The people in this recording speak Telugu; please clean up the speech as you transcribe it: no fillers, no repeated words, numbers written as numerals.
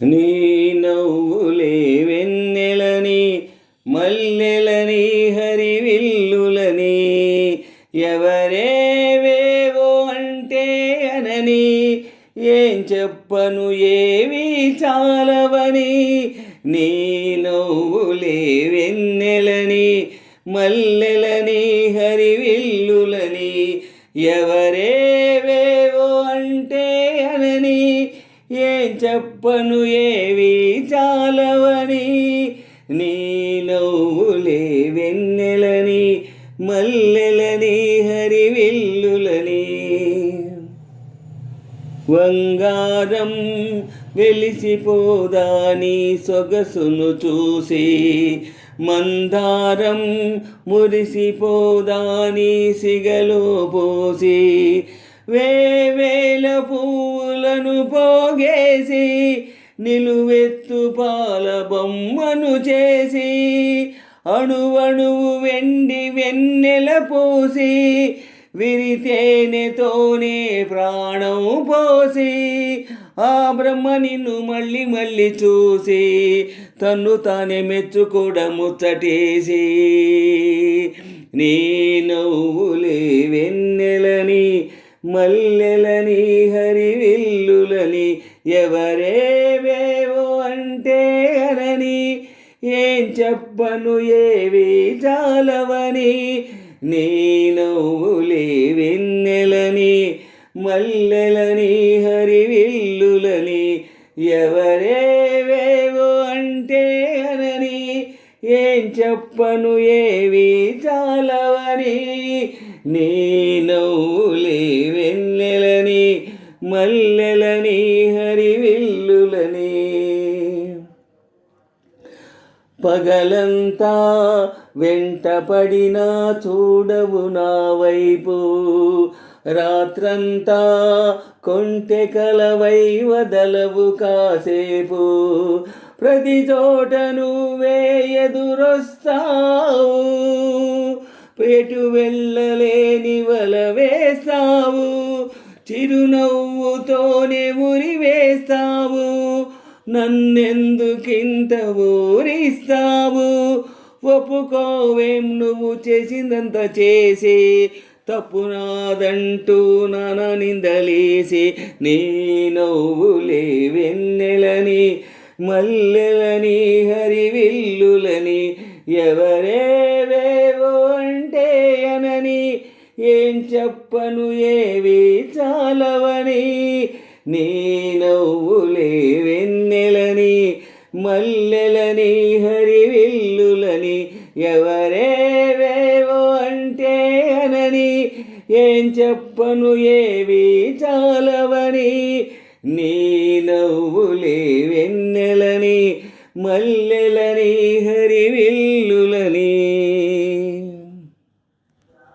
నీ నవ్వులే వెన్నెలని మల్లెలని హరివిల్లులని ఎవరేవేవో అంటే అనని ఏం చెప్పను ఏవి చాలవని నీ నవ్వులే వెన్నెలని మల్లెలని హరివిల్లులని ఎవరేవేవో అంటే అనని ఏం చెప్పను ఏవి చాలవని నీ నవ్వులే వెన్నెలని మల్లెలని హరివిల్లులని వంగారం వెలిసిపోదా నీ సొగసును చూసి మందారం మురిసిపోదా నీ సిగలో పోసి వేవేల పువ్వులను పోగేసి నిలువెత్తు పాల బొమ్మను చేసి అణువణువు వెండి వెన్నెల పోసి విరితేనెతోనే ప్రాణం పోసి ఆ బ్రహ్మ నిన్ను మళ్ళీ మళ్ళీ చూసి తన్ను తానే మెచ్చుకోడ ముచ్చటేసి నీ నవ్వులే వెన్నెలని మల్లెలని హరివిల్లులని ఎవరేవేవో అంటే అనని ఏం చెప్పను ఏవి చాలవని నీ నవ్వులే వెన్నెలని మల్లెలని హరివిల్లులని ఎవరేవేవో అంటే అనని ఏం చెప్పను ఏవి చాలవని నీ నవ్వులే వెన్నెలని మల్లెలని హరివిల్లులని పగలంతా వెంటపడినా చూడవు నా వైపు రాత్రంతా కొంటె కలవై వదలవు కాసేపు ప్రతి చోట నువ్వే ఎదురొస్తావు ఎటు వెళ్ళలేని వల వేస్తావు చిరునవ్వుతోనే ఉరి వేస్తావు నన్నెందుకింత ఊరిస్తావు ఒప్పుకోవేం నువ్వు చేసిందంత చేసి తప్పు నాదంటూ నానా నిందలేసి నీ నవ్వులే వెన్నెలని మల్లెలని హరివిల్లులని ఎవరేవేవో అంటే అనని ఏం చెప్పను ఏవి చాలవని నీ నవ్వులే వెన్నెలని మల్లెలని హరివిల్లులని ఎవరేవేవో అంటే అనని ఏం చెప్పను ఏవి చాలవని నీ నవ్వులే వెన్నెలని మల్లె